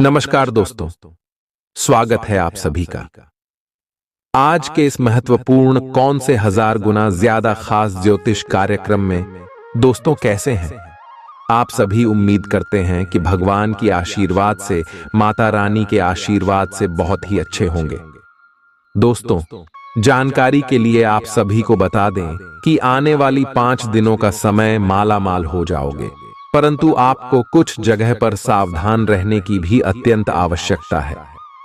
नमस्कार दोस्तों, स्वागत है आप सभी का। आज के इस महत्वपूर्ण कौन से हजार गुना ज्यादा खास ज्योतिष कार्यक्रम में दोस्तों कैसे हैं आप सभी। उम्मीद करते हैं कि भगवान की आशीर्वाद से, माता रानी के आशीर्वाद से बहुत ही अच्छे होंगे। दोस्तों, जानकारी के लिए आप सभी को बता दें कि आने वाली 5 दिनों का समय माला माल हो जाओगे, परंतु आपको कुछ जगह पर सावधान रहने की भी अत्यंत आवश्यकता है,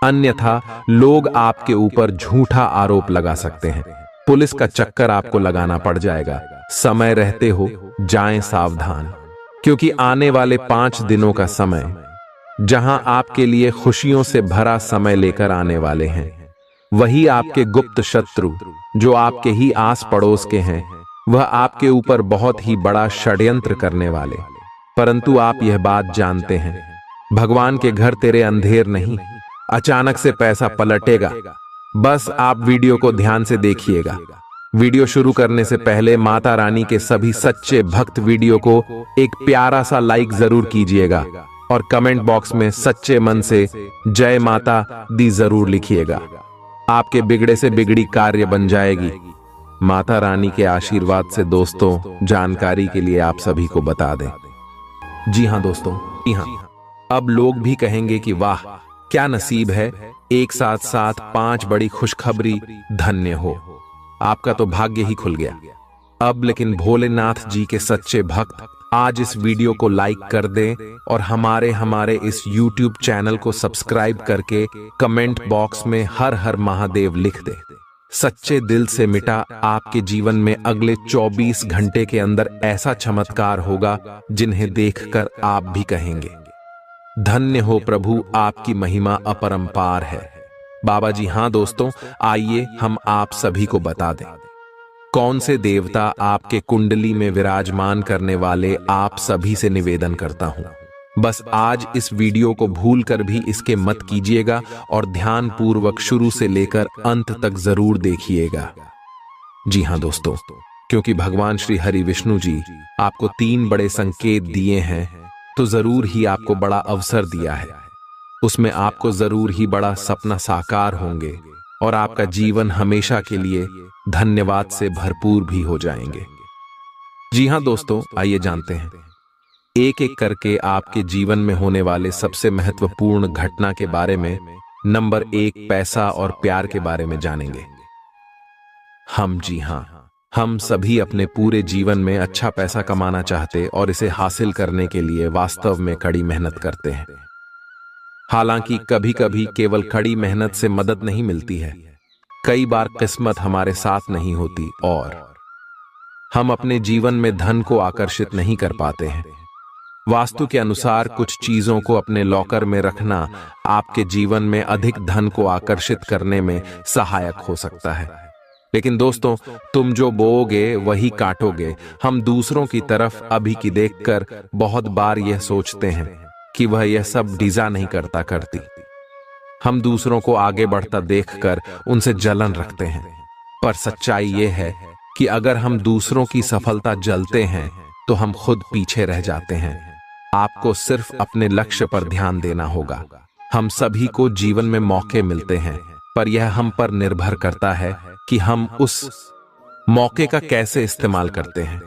अन्यथा लोग आपके ऊपर झूठा आरोप लगा सकते हैं। पुलिस का चक्कर आपको लगाना पड़ जाएगा। समय रहते हो जाएं सावधान, क्योंकि आने वाले 5 दिनों का समय जहां आपके लिए खुशियों से भरा समय लेकर आने वाले हैं, वही आपके गुप्त शत्रु जो आपके ही आस पड़ोस के हैं, वह आपके ऊपर बहुत ही बड़ा षड्यंत्र करने वाले। परंतु आप यह बात जानते हैं, भगवान के घर तेरे अंधेर नहीं, अचानक से पैसा पलटेगा। बस आप वीडियो को ध्यान से देखिएगा। वीडियो शुरू करने से पहले माता रानी के सभी सच्चे भक्त वीडियो को एक प्यारा सा लाइक जरूर कीजिएगा और कमेंट बॉक्स में सच्चे मन से जय माता दी जरूर लिखिएगा। आपके बिगड़े से बिगड़ी कार्य बन जाएगी। माता रानी के आशीर्वाद से दोस्तों, जानकारी के लिए आप सभी को बता दें। जी हां दोस्तों, जी हां, अब लोग भी कहेंगे कि वाह क्या नसीब है, एक साथ साथ 5 बड़ी खुशखबरी, धन्य हो, आपका तो भाग्य ही खुल गया। अब लेकिन भोलेनाथ जी के सच्चे भक्त आज इस वीडियो को लाइक कर दें और हमारे इस YouTube चैनल को सब्सक्राइब करके कमेंट बॉक्स में हर हर महादेव लिख दे। सच्चे दिल से मिटा आपके जीवन में अगले 24 घंटे के अंदर ऐसा चमत्कार होगा जिन्हें देखकर आप भी कहेंगे धन्य हो प्रभु, आपकी महिमा अपरंपार है। बाबा जी हां दोस्तों, आइए हम आप सभी को बता दें कौन से देवता आपके कुंडली में विराजमान करने वाले आप सभी से निवेदन करता हूं। बस आज इस वीडियो को भूलकर भी इसके मत कीजिएगा और ध्यान पूर्वक शुरू से लेकर अंत तक जरूर देखिएगा। जी हां दोस्तों, क्योंकि भगवान श्री हरि विष्णु जी आपको 3 बड़े संकेत दिए हैं, तो जरूर ही आपको बड़ा अवसर दिया है। उसमें आपको जरूर ही बड़ा सपना साकार होंगे और आपका जीवन हमेशा के लिए धन्यवाद से भरपूर भी हो जाएंगे। जी हां दोस्तों, आइए जानते हैं एक एक करके आपके जीवन में होने वाले सबसे महत्वपूर्ण घटना के बारे में। नंबर 1, पैसा और प्यार के बारे में जानेंगे जी हां, हम सभी अपने पूरे जीवन में अच्छा पैसा कमाना चाहते और इसे हासिल करने के लिए वास्तव में कड़ी मेहनत करते हैं। हालांकि कभी कभी केवल कड़ी मेहनत से मदद नहीं मिलती है, कई बार किस्मत हमारे साथ नहीं होती और हम अपने जीवन में धन को आकर्षित नहीं कर पाते हैं। वास्तु के अनुसार कुछ चीजों को अपने लॉकर में रखना आपके जीवन में अधिक धन को आकर्षित करने में सहायक हो सकता है। लेकिन दोस्तों, तुम जो बोओगे वही काटोगे। हम दूसरों की तरफ अभी की देखकर बहुत बार यह सोचते हैं कि वह यह सब डिजा नहीं करती। हम दूसरों को आगे बढ़ता देखकर उनसे जलन रखते हैं, पर सच्चाई यह है कि अगर हम दूसरों की सफलता जलते हैं तो हम खुद पीछे रह जाते हैं। आपको सिर्फ अपने लक्ष्य पर ध्यान देना होगा। हम सभी को जीवन में मौके मिलते हैं, पर यह हम पर निर्भर करता है कि हम उस मौके का कैसे इस्तेमाल करते हैं।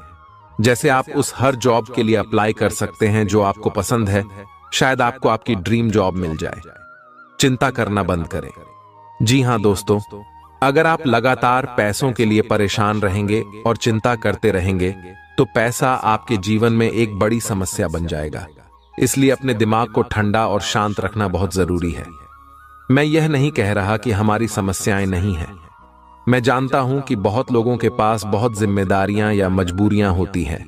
जैसे आप उस हर जॉब के लिए अप्लाई कर सकते हैं जो आपको पसंद है, शायद आपको आपकी ड्रीम जॉब मिल जाए। चिंता करना बंद करें। जी हां दोस्तों, अगर आप लगातार पैसों के लिए परेशान रहेंगे और चिंता करते रहेंगे तो पैसा आपके जीवन में एक बड़ी समस्या बन जाएगा। इसलिए अपने दिमाग को ठंडा और शांत रखना बहुत जरूरी है। मैं यह नहीं कह रहा कि हमारी समस्याएं नहीं हैं। मैं जानता हूं कि बहुत लोगों के पास बहुत जिम्मेदारियां या मजबूरियां होती हैं,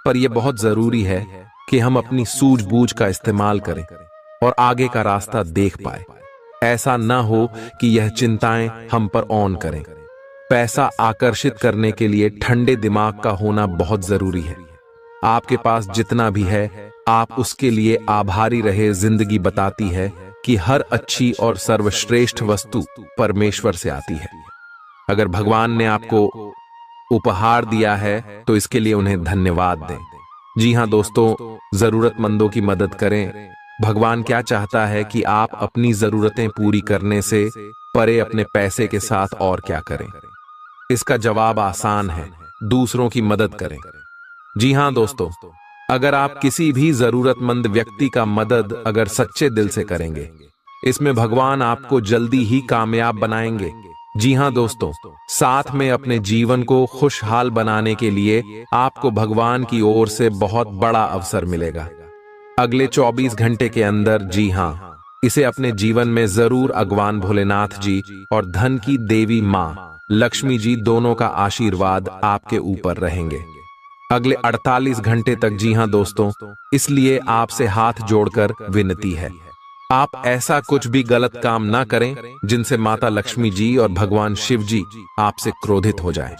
पर यह बहुत जरूरी है कि हम अपनी सूझबूझ का इस्तेमाल करें और आगे का रास्ता देख पाए। ऐसा ना हो कि यह चिंताएं हम पर ऑन करें। पैसा आकर्षित करने के लिए ठंडे दिमाग का होना बहुत जरूरी है। आपके पास जितना भी है, आप उसके लिए आभारी रहे। जिंदगी बताती है कि हर अच्छी और सर्वश्रेष्ठ वस्तु परमेश्वर से आती है। अगर भगवान ने आपको उपहार दिया है तो इसके लिए उन्हें धन्यवाद दें। जी हां दोस्तों, जरूरतमंदों की मदद करें, भगवान क्या चाहता है कि आप अपनी जरूरतें पूरी करने से परे अपने पैसे के साथ और क्या करें? इसका जवाब आसान है, दूसरों की मदद करें। जी हां दोस्तों, अगर आप किसी भी जरूरतमंद व्यक्ति का मदद अगर सच्चे दिल से करेंगे, इसमें भगवान आपको जल्दी ही कामयाब बनाएंगे। जी हां दोस्तों, साथ में अपने जीवन को खुशहाल बनाने के लिए आपको भगवान की ओर से बहुत बड़ा अवसर मिलेगा। अगले 24 घंटे के अंदर, जी हां, इसे अपने जीवन में जरूर भगवान भोलेनाथ जी और धन की देवी मां लक्ष्मी जी दोनों का आशीर्वाद आपके ऊपर रहेंगे अगले 48 घंटे तक। जी हां दोस्तों, इसलिए आपसे हाथ जोड़कर विनती है, आप ऐसा कुछ भी गलत काम ना करें जिनसे माता लक्ष्मी जी और भगवान शिव जी आपसे क्रोधित हो जाएं।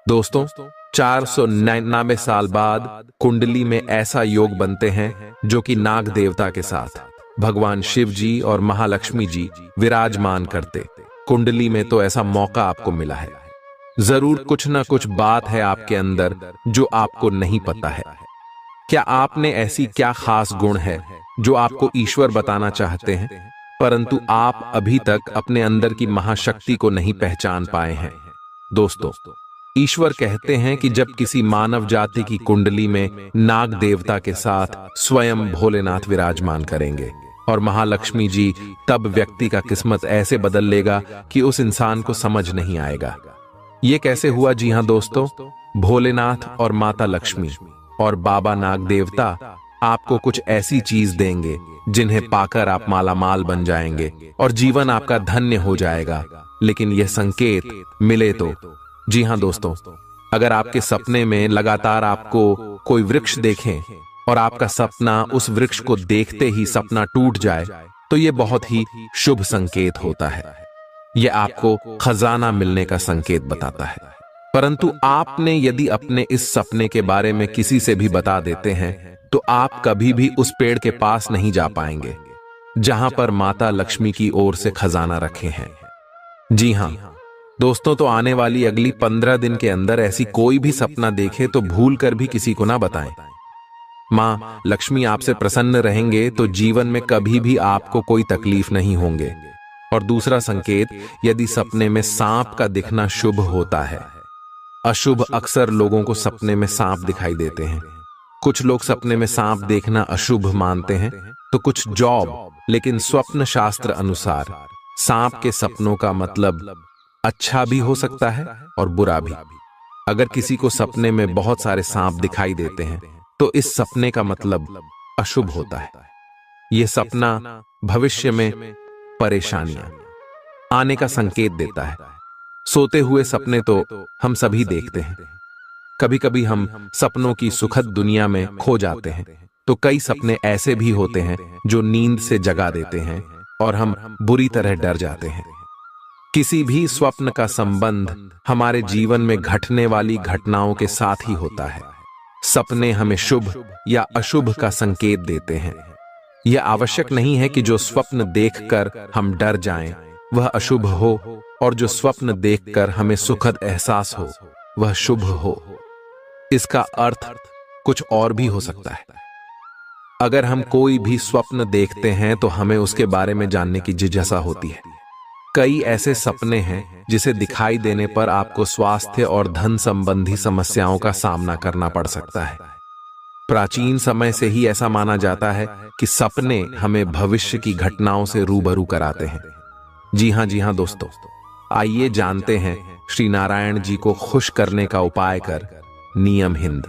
दोस्तों, 499 साल बाद कुंडली में ऐसा योग बनते हैं जो कि नाग देवता के साथ भगवान शिव जी और महालक्ष्मी जी विराजमान करते। कुंडली में तो ऐसा मौका आपको मिला है। जरूर कुछ ना कुछ बात है आपके अंदर जो आपको नहीं पता है। क्या आपने ऐसी क्या खास गुण है जो आपको ईश्वर बताना चाहते हैं, परंतु आप अभी तक अपने अंदर की महाशक्ति को नहीं पहचान पाए हैं? दोस्तों, ईश्वर कहते हैं कि जब किसी मानव जाति की कुंडली में नाग देवता के साथ स्वयं भोलेनाथ विराजमान करेंगे और महालक्ष्मी जी, तब व्यक्ति का किस्मत ऐसे बदल लेगा कि उस इंसान को समझ नहीं आएगा ये कैसे हुआ। जी हां दोस्तों, भोलेनाथ और माता लक्ष्मी और बाबा नाग देवता आपको कुछ ऐसी चीज देंगे जिन्हें पाकर आप मालामाल बन जाएंगे और जीवन आपका धन्य हो जाएगा। लेकिन यह संकेत मिले तो। जी हां दोस्तों, अगर आपके सपने में लगातार आपको कोई वृक्ष देखें और आपका सपना उस वृक्ष को देखते ही सपना टूट जाए, तो यह बहुत ही शुभ संकेत होता है। यह आपको खजाना मिलने का संकेत बताता है। परंतु आपने यदि अपने इस सपने के बारे में किसी से भी बता देते हैं तो आप कभी भी उस पेड़ के पास नहीं जा पाएंगे जहां पर माता लक्ष्मी की ओर से खजाना रखे हैं। जी हां दोस्तों, तो आने वाली अगली 15 दिन के अंदर ऐसी कोई भी सपना देखे तो भूल कर भी किसी को ना बताएं। मां लक्ष्मी आपसे प्रसन्न रहेंगे तो जीवन में कभी भी आपको कोई तकलीफ नहीं होंगे। और दूसरा संकेत, यदि सपने में सांप का दिखना शुभ होता है। अशुभ अक्सर लोगों को सपने में सांप दिखाई देते हैं। कुछ लोग सपने में सांप देखना अशुभ मानते हैं तो कुछ जॉब, लेकिन स्वप्न शास्त्र अनुसार सांप के सपनों का मतलब अच्छा भी हो सकता है और बुरा भी। अगर किसी को सपने में बहुत सारे सांप दिखाई देते हैं तो इस सपने का मतलब अशुभ होता है। यह सपना भविष्य में परेशानियां आने का संकेत देता है। सोते हुए सपने तो हम सभी देखते हैं। कभी कभी हम सपनों की सुखद दुनिया में खो जाते हैं, तो कई सपने ऐसे भी होते हैं जो नींद से जगा देते हैं और हम बुरी तरह डर जाते हैं। किसी भी स्वप्न का संबंध हमारे जीवन में घटने वाली घटनाओं के साथ ही होता है। सपने हमें शुभ या अशुभ का संकेत देते हैं। यह आवश्यक नहीं है कि जो स्वप्न देखकर हम डर जाएं वह अशुभ हो और जो स्वप्न देखकर हमें सुखद एहसास हो वह शुभ हो। इसका अर्थ कुछ और भी हो सकता है। अगर हम कोई भी स्वप्न देखते हैं तो हमें उसके बारे में जानने की जिज्ञासा होती है। कई ऐसे सपने हैं जिसे दिखाई देने पर आपको स्वास्थ्य और धन संबंधी समस्याओं का सामना करना पड़ सकता है। प्राचीन समय से ही ऐसा माना जाता है कि सपने हमें भविष्य की घटनाओं से रूबरू कराते हैं। जी हां दोस्तों, आइए जानते हैं श्री नारायण जी को खुश करने का उपाय कर नियम हिंद।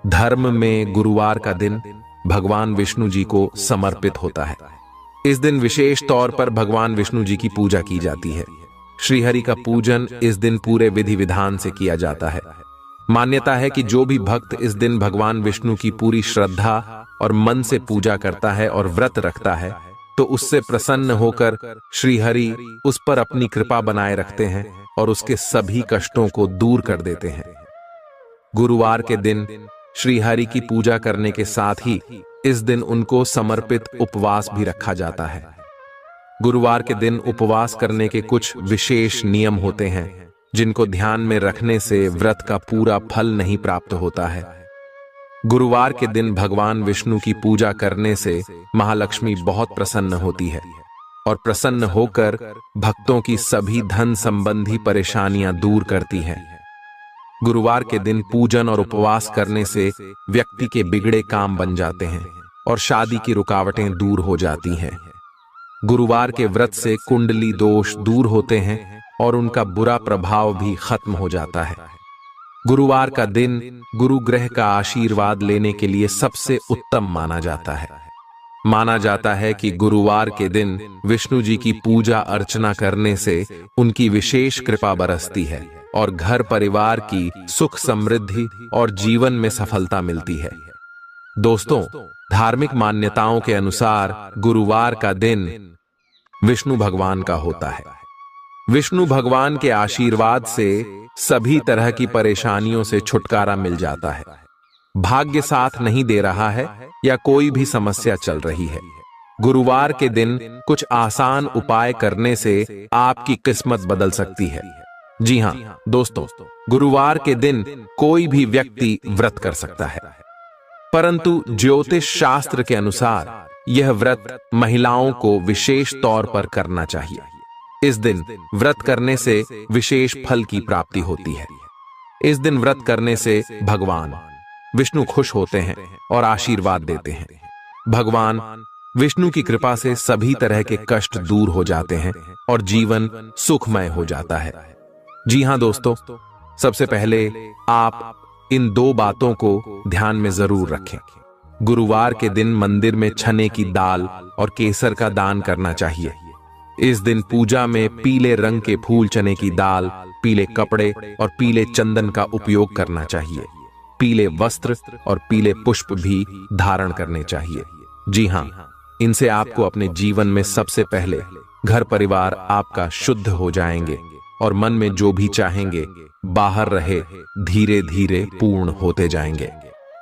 धर्म में गुरुवार का दिन भगवान विष्णु जी को समर्पित होता है। इस दिन विशेष तौर पर भगवान विष्णु जी की पूजा की जाती है। श्रीहरि का पूजन इस दिन पूरे विधि विधान से किया जाता है। मान्यता है कि जो भी भक्त इस दिन भगवान विष्णु की पूरी श्रद्धा और मन से पूजा करता है और व्रत रखता है तो उससे प्रसन्न होकर श्रीहरि उस पर अपनी कृपा बनाए रखते हैं और उसके सभी कष्टों को दूर कर देते हैं। गुरुवार के दिन श्रीहरि की पूजा करने के साथ ही इस दिन उनको समर्पित उपवास भी रखा जाता है। गुरुवार के दिन उपवास करने के कुछ विशेष नियम होते हैं जिनको ध्यान में रखने से व्रत का पूरा फल नहीं प्राप्त होता है। गुरुवार के दिन भगवान विष्णु की पूजा करने से महालक्ष्मी बहुत प्रसन्न होती है और प्रसन्न होकर भक्तों की सभी धन संबंधी परेशानियां दूर करती हैं। गुरुवार के दिन पूजन और उपवास करने से व्यक्ति के बिगड़े काम बन जाते हैं और शादी की रुकावटें दूर हो जाती हैं। गुरुवार के व्रत से कुंडली दोष दूर होते हैं और उनका बुरा प्रभाव भी खत्म हो जाता है। गुरुवार का दिन गुरु ग्रह का आशीर्वाद लेने के लिए सबसे उत्तम माना जाता है। माना जाता है कि गुरुवार के दिन विष्णु जी की पूजा अर्चना करने से उनकी विशेष कृपा बरसती है और घर परिवार की सुख समृद्धि और जीवन में सफलता मिलती है। दोस्तों, धार्मिक मान्यताओं के अनुसार गुरुवार का दिन विष्णु भगवान का होता है। विष्णु भगवान के आशीर्वाद से सभी तरह की परेशानियों से छुटकारा मिल जाता है। भाग्य साथ नहीं दे रहा है या कोई भी समस्या चल रही है, गुरुवार के दिन कुछ आसान उपाय करने से आपकी किस्मत बदल सकती है। जी हां दोस्तों, गुरुवार के दिन कोई भी व्यक्ति व्रत कर सकता है, परंतु ज्योतिष शास्त्र के अनुसार यह व्रत महिलाओं को विशेष तौर पर करना चाहिए। इस दिन व्रत करने से विशेष फल की प्राप्ति होती है। इस दिन व्रत करने से भगवान विष्णु खुश होते हैं और आशीर्वाद देते हैं। भगवान विष्णु की कृपा से सभी तरह के कष्ट दूर हो जाते हैं और जीवन सुखमय हो जाता है। जी हां दोस्तों, सबसे पहले आप इन दो बातों को ध्यान में जरूर रखें। गुरुवार के दिन मंदिर में चने की दाल और केसर का दान करना चाहिए। इस दिन पूजा में पीले रंग के फूल, चने की दाल, पीले कपड़े और पीले चंदन का उपयोग करना चाहिए। पीले वस्त्र और पीले पुष्प भी धारण करने चाहिए। जी हां, इनसे आपको अपने जीवन में सबसे पहले घर परिवार आपका शुद्ध हो जाएंगे और मन में जो भी चाहेंगे बाहर रहे धीरे धीरे पूर्ण होते जाएंगे।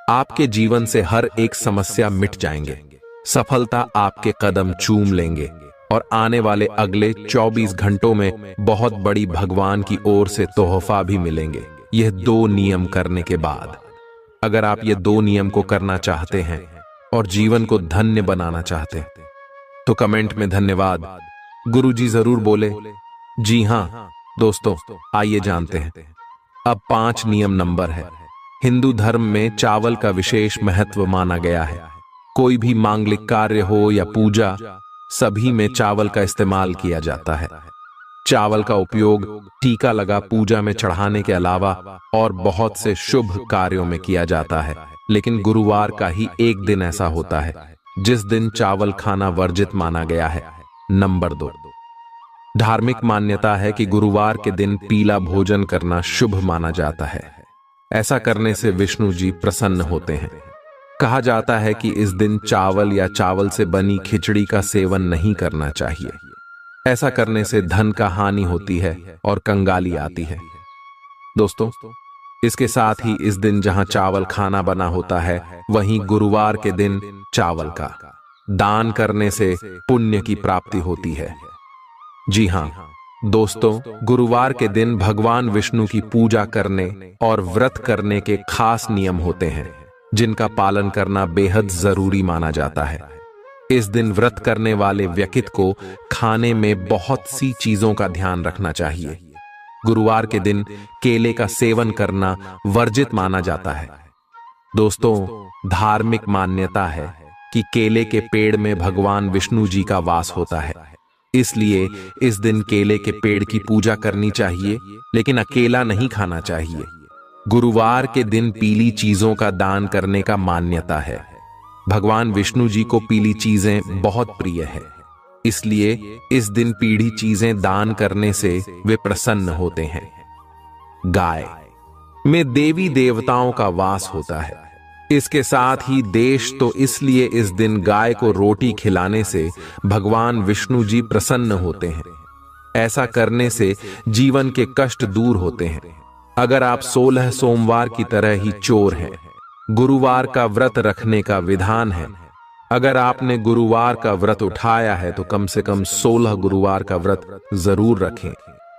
आपके जीवन से हर एक समस्या मिट जाएंगे, सफलता आपके कदम चूम लेंगे और आने वाले अगले 24 घंटों में बहुत बड़ी भगवान की ओर से तोहफा भी मिलेंगे। यह 2 नियम करने के बाद, अगर आप ये 2 नियम को करना चाहते हैं और जीवन को धन्य बनाना चाहते हैं तो कमेंट में धन्यवाद गुरुजी जरूर बोले। जी हां दोस्तों, आइए जानते हैं। अब 5 नियम नंबर है। हिंदू धर्म में चावल का विशेष महत्व माना गया है। कोई भी मांगलिक कार्य हो या पूजा, सभी में चावल का इस्तेमाल किया जाता है। चावल का उपयोग टीका लगा पूजा में चढ़ाने के अलावा और बहुत से शुभ कार्यों में किया जाता है, लेकिन गुरुवार का ही एक दिन ऐसा होता है जिस दिन चावल खाना वर्जित माना गया है। नंबर 2, धार्मिक मान्यता है कि गुरुवार के दिन पीला भोजन करना शुभ माना जाता है। ऐसा करने से विष्णु जी प्रसन्न होते हैं। कहा जाता है कि इस दिन चावल या चावल से बनी खिचड़ी का सेवन नहीं करना चाहिए। ऐसा करने से धन का हानि होती है और कंगाली आती है। दोस्तों, इसके साथ ही इस दिन जहां चावल खाना बना होता है, वहीं गुरुवार के दिन चावल का दान करने से पुण्य की प्राप्ति होती है। जी हां दोस्तों, गुरुवार के दिन भगवान विष्णु की पूजा करने और व्रत करने के खास नियम होते हैं जिनका पालन करना बेहद जरूरी माना जाता है। इस दिन व्रत करने वाले व्यक्ति को खाने में बहुत सी चीजों का ध्यान रखना चाहिए। गुरुवार के दिन केले का सेवन करना वर्जित माना जाता है। दोस्तों, धार्मिक मान्यता है कि केले के पेड़ में भगवान विष्णु जी का वास होता है, इसलिए इस दिन केले के पेड़ की पूजा करनी चाहिए, लेकिन अकेला नहीं खाना चाहिए। गुरुवार के दिन पीली चीजों का दान करने का मान्यता है। भगवान विष्णु जी को पीली चीजें बहुत प्रिय है, इसलिए इस दिन पीली चीजें दान करने से वे प्रसन्न होते हैं। गाय में देवी देवताओं का वास होता है। इसके साथ ही देश तो इसलिए इस दिन गाय को रोटी खिलाने से भगवान विष्णु जी प्रसन्न होते हैं। ऐसा करने से जीवन के कष्ट दूर होते हैं। अगर आप 16 सोमवार की तरह ही चोर हैं, गुरुवार का व्रत रखने का विधान है। अगर आपने गुरुवार का व्रत उठाया है तो कम से कम 16 गुरुवार का व्रत जरूर रखें।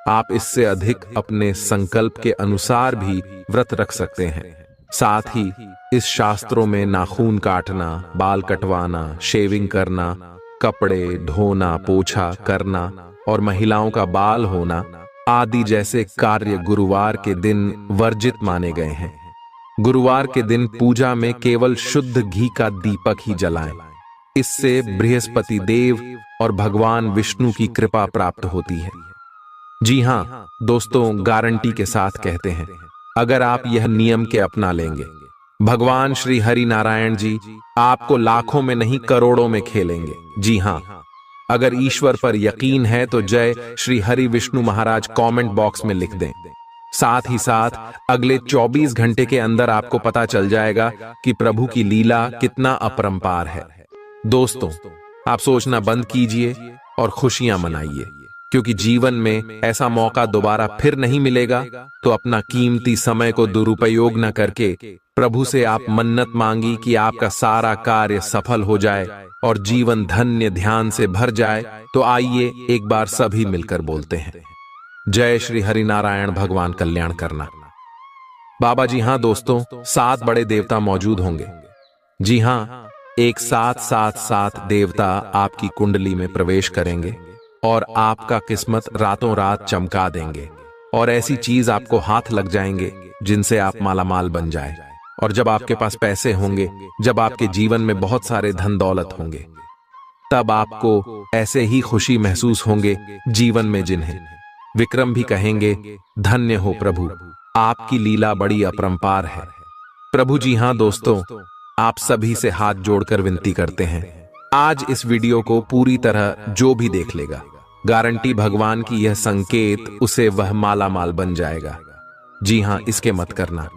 आप इससे अधिक अपने संकल्प के अनुसार भी व्रत रख सकते हैं। साथ ही इस शास्त्रों में नाखून काटना, बाल कटवाना, शेविंग करना, कपड़े धोना, पोछा करना और महिलाओं का बाल होना आदि जैसे कार्य गुरुवार के दिन वर्जित माने गए हैं। गुरुवार के दिन पूजा में केवल शुद्ध घी का दीपक ही जलाएं। इससे बृहस्पति देव और भगवान विष्णु की कृपा प्राप्त होती है। जी हाँ दोस्तों, गारंटी के साथ कहते हैं, अगर आप यह नियम के अपना लेंगे, भगवान श्री हरि नारायण जी आपको लाखों में नहीं करोड़ों में खेलेंगे। जी हाँ, अगर ईश्वर पर यकीन है तो जय श्री हरि विष्णु महाराज कमेंट बॉक्स में लिख दें। साथ ही साथ अगले 24 घंटे के अंदर आपको पता चल जाएगा कि प्रभु की लीला कितना अपरंपार है। दोस्तों, आप सोचना बंद कीजिए और खुशियां मनाइए, क्योंकि जीवन में ऐसा मौका दोबारा फिर नहीं मिलेगा। तो अपना कीमती समय को दुरुपयोग न करके प्रभु से आप मन्नत मांगी कि आपका सारा कार्य सफल हो जाए और जीवन धन्य ध्यान से भर जाए। तो आइए एक बार सभी मिलकर बोलते हैं, जय श्री हरि नारायण, भगवान कल्याण करना। बाबा जी हाँ दोस्तों, 7 बड़े देवता मौजूद होंगे। जी हाँ, एक साथ देवता आपकी कुंडली में प्रवेश करेंगे और आपका किस्मत रातों रात चमका देंगे और ऐसी चीज आपको हाथ लग जाएंगे जिनसे आप मालामाल बन जाए। और जब आपके पास पैसे होंगे, जब आपके जीवन में बहुत सारे धन दौलत होंगे, तब आपको ऐसे ही खुशी महसूस होंगे जीवन में जिन्हें विक्रम भी कहेंगे। धन्य हो प्रभु, आपकी लीला बड़ी अपरंपार है। प्रभु जी हाँ दोस्तों, आप सभी से हाथ जोड़कर विनती करते हैं, आज इस वीडियो को पूरी तरह जो भी देख लेगा, गारंटी भगवान की यह संकेत उसे वह मालामाल बन जाएगा। जी हाँ, इसके मत करना।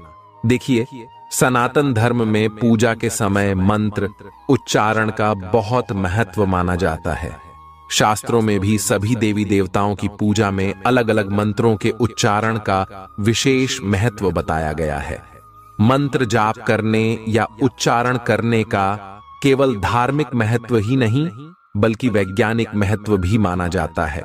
देखिए, सनातन धर्म में पूजा के समय मंत्र उच्चारण का बहुत महत्व माना जाता है। शास्त्रों में भी सभी देवी देवताओं की पूजा में अलग अलग मंत्रों के उच्चारण का विशेष महत्व बताया गया है। मंत्र जाप करने या उच्चारण करने का केवल धार्मिक महत्व ही नहीं, बल्कि वैज्ञानिक महत्व भी माना जाता है।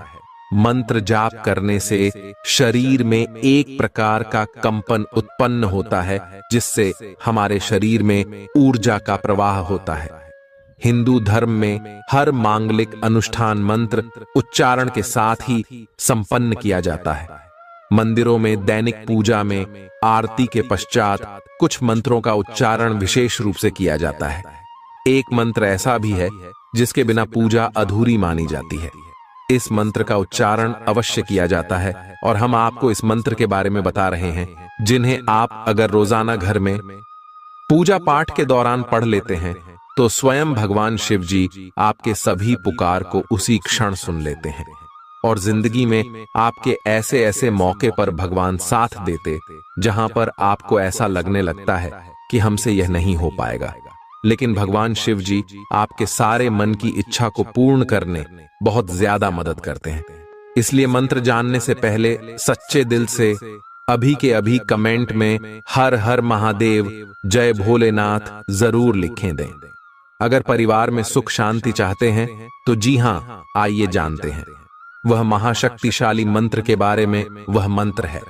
मंत्र जाप करने से शरीर में एक प्रकार का कंपन उत्पन्न होता है, जिससे हमारे शरीर में ऊर्जा का प्रवाह होता है। हिंदू धर्म में हर मांगलिक अनुष्ठान मंत्र उच्चारण के साथ ही संपन्न किया जाता है। मंदिरों में दैनिक पूजा में आरती के पश्चात कुछ मंत्रों का उच्चारण विशेष रूप से किया जाता है। एक मंत्र ऐसा भी है जिसके बिना पूजा अधूरी मानी जाती है। इस मंत्र का उच्चारण अवश्य किया जाता है और हम आपको इस मंत्र के बारे में बता रहे हैं, जिन्हें आप अगर रोजाना घर में पूजा पाठ के दौरान पढ़ लेते हैं तो स्वयं भगवान शिव जी आपके सभी पुकार को उसी क्षण सुन लेते हैं और जिंदगी में आपके ऐसे ऐसे मौके पर भगवान साथ देते जहां पर आपको ऐसा लगने लगता है कि हमसे यह नहीं हो पाएगा, लेकिन भगवान शिव जी आपके सारे मन की इच्छा को पूर्ण करने बहुत ज्यादा मदद करते हैं। इसलिए मंत्र जानने से पहले सच्चे दिल से अभी के अभी कमेंट में हर हर महादेव, जय भोलेनाथ जरूर लिखें दें। अगर परिवार में सुख शांति चाहते हैं तो जी हाँ, आइए जानते हैं वह महाशक्तिशाली मंत्र के बारे में। वह मंत्र है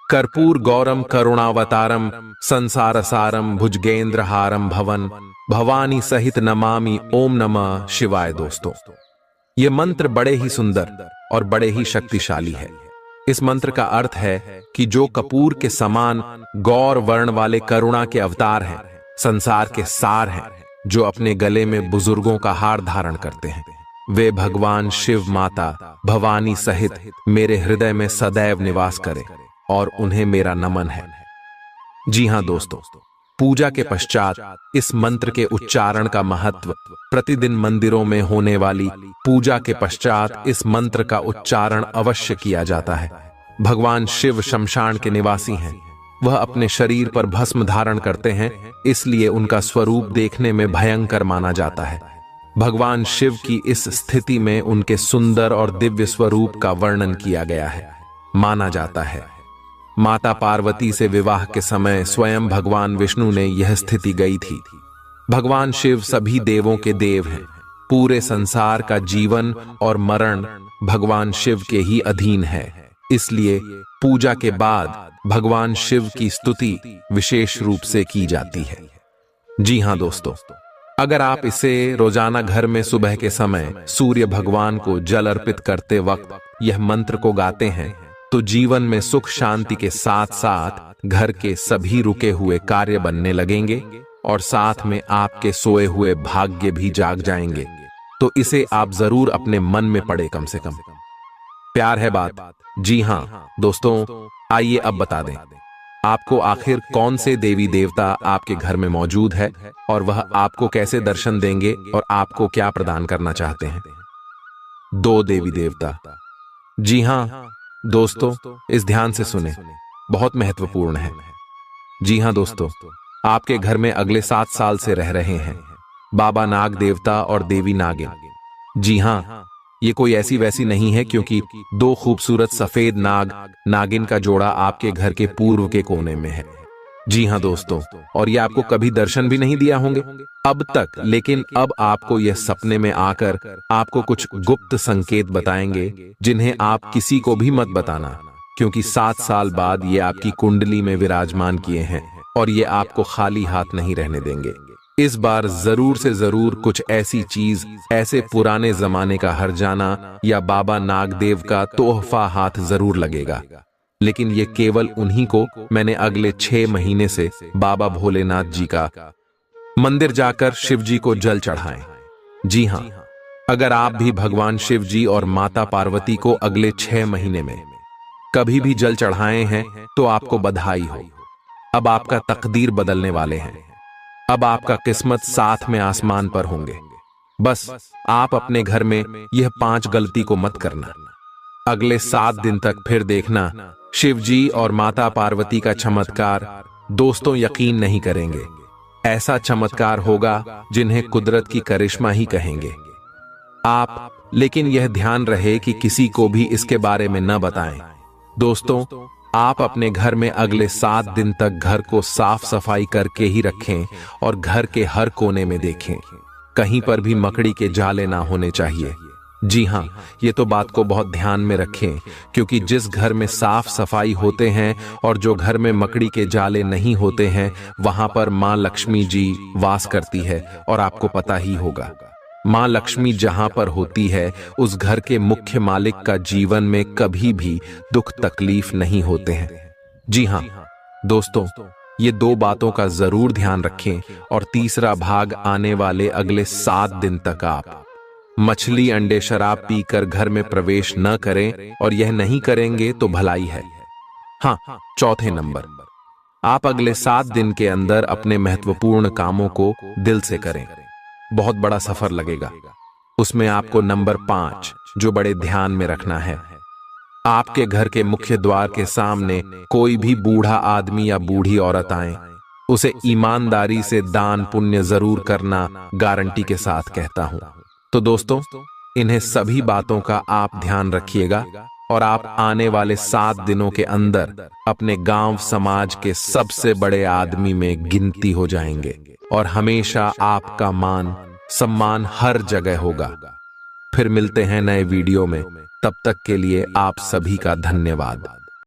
कर्पूर गौरम करुणावतारम संसार सारम भुजगेंद्रहारम भवन भवानी सहित नमामि ओम नमः शिवाय। दोस्तों, यह मंत्र बड़े ही सुंदर और बड़े ही शक्तिशाली है। इस मंत्र का अर्थ है कि जो कपूर के समान गौर वर्ण वाले करुणा के अवतार हैं, संसार के सार हैं, जो अपने गले में बुजुर्गों का हार धारण करते हैं, वे भगवान शिव माता भवानी सहित मेरे हृदय में सदैव निवास करें और उन्हें मेरा नमन है। जी हाँ दोस्तों, पूजा के पश्चात इस मंत्र के उच्चारण का महत्व। प्रतिदिन मंदिरों में होने वाली पूजा के पश्चात इस मंत्र का उच्चारण अवश्य किया जाता है। भगवान शिव शमशान के निवासी हैं, वह अपने शरीर पर भस्म धारण करते हैं, इसलिए उनका स्वरूप देखने में भयंकर माना जाता है। भगवान शिव की इस स्थिति में उनके सुंदर और दिव्य स्वरूप का वर्णन किया गया है। माना जाता है माता पार्वती से विवाह के समय स्वयं भगवान विष्णु ने यह स्थिति गई थी। भगवान शिव सभी देवों के देव हैं। पूरे संसार का जीवन और मरण भगवान शिव के ही अधीन है। इसलिए पूजा के बाद भगवान शिव की स्तुति विशेष रूप से की जाती है। जी हाँ दोस्तों, अगर आप इसे रोजाना घर में सुबह के समय सूर्य भगवान को जल अर्पित करते वक्त यह मंत्र को गाते हैं तो जीवन में सुख शांति के साथ साथ घर के सभी रुके हुए कार्य बनने लगेंगे और साथ में आपके सोए हुए भाग्य भी जाग जाएंगे। तो इसे आप जरूर अपने मन में पढ़े कम से कम। प्यार है बात। जी हाँ दोस्तों, आइए अब बता दें आपको आखिर कौन से देवी देवता आपके घर में मौजूद है और वह आपको कैसे दर्शन देंगे और आपको क्या प्रदान करना चाहते हैं। 2 देवी देवता। जी हाँ दोस्तों, इस ध्यान से सुने, बहुत महत्वपूर्ण है। जी हाँ दोस्तों, आपके घर में अगले 7 साल से रह रहे हैं बाबा नाग देवता और देवी नागिन। जी हाँ, ये कोई ऐसी वैसी नहीं है, क्योंकि 2 खूबसूरत सफेद नागिन का जोड़ा आपके घर के पूर्व के कोने में है। जी हाँ दोस्तों, और ये आपको कभी दर्शन भी नहीं दिया होंगे अब तक, लेकिन अब आपको यह सपने में आकर आपको कुछ गुप्त संकेत बताएंगे जिन्हें आप किसी को भी मत बताना, क्योंकि 7 साल बाद ये आपकी कुंडली में विराजमान किए हैं और ये आपको खाली हाथ नहीं रहने देंगे। इस बार जरूर से जरूर कुछ ऐसी चीज, ऐसे पुराने जमाने का हरजाना या बाबा नागदेव का तोहफा हाथ जरूर लगेगा, लेकिन ये केवल उन्हीं को मैंने अगले 6 महीने से बाबा भोलेनाथ जी का मंदिर जाकर शिव जी को जल चढ़ाएं। जी हाँ, अगर आप भी भगवान शिव जी और माता पार्वती को अगले 6 महीने में कभी भी जल चढ़ाए हैं तो आपको बधाई हो। अब आपका तकदीर बदलने वाले हैं। अब आपका किस्मत साथ में आसमान पर होंगे। बस आप अपने घर में यह 5 गलती को मत करना। अगले 7 दिन तक फिर देखना शिव जी और माता पार्वती का चमत्कार दोस्तों यकीन नहीं करेंगे। ऐसा चमत्कार होगा जिन्हें कुदरत की करिश्मा ही कहेंगे आप। लेकिन यह ध्यान रहे कि किसी को भी इसके बारे में न बताएं। दोस्तों, आप अपने घर में अगले 7 दिन तक घर को साफ सफाई करके ही रखें और घर के हर कोने में देखें, कहीं पर भी मकड़ी के जाले ना होने चाहिए। जी हाँ, ये तो बात को बहुत ध्यान में रखें, क्योंकि जिस घर में साफ सफाई होते हैं और जो घर में मकड़ी के जाले नहीं होते हैं वहां पर मां लक्ष्मी जी वास करती है। और आपको पता ही होगा, मां लक्ष्मी जहां पर होती है उस घर के मुख्य मालिक का जीवन में कभी भी दुख तकलीफ नहीं होते हैं। जी हाँ दोस्तों, ये 2 बातों का जरूर ध्यान रखें। और तीसरा भाग आने वाले अगले 7 दिन तक आप मछली अंडे शराब पीकर घर में प्रवेश न करें, और यह नहीं करेंगे तो भलाई है। हाँ, चौथे नंबर, आप अगले 7 दिन के अंदर अपने महत्वपूर्ण कामों को दिल से करें। बहुत बड़ा सफर लगेगा। उसमें आपको नंबर 5 जो बड़े ध्यान में रखना है, आपके घर के मुख्य द्वार के सामने कोई भी बूढ़ा आदमी या बूढ़ी औरत आए, उसे ईमानदारी से दान पुण्य जरूर करना गारंटी के साथ कहता हूं। तो दोस्तों, इन्हें सभी बातों का आप ध्यान रखिएगा और आप आने वाले 7 दिनों के अंदर अपने गांव समाज के सबसे बड़े आदमी में गिनती हो जाएंगे और हमेशा आपका मान सम्मान हर जगह होगा। फिर मिलते हैं नए वीडियो में, तब तक के लिए आप सभी का धन्यवाद।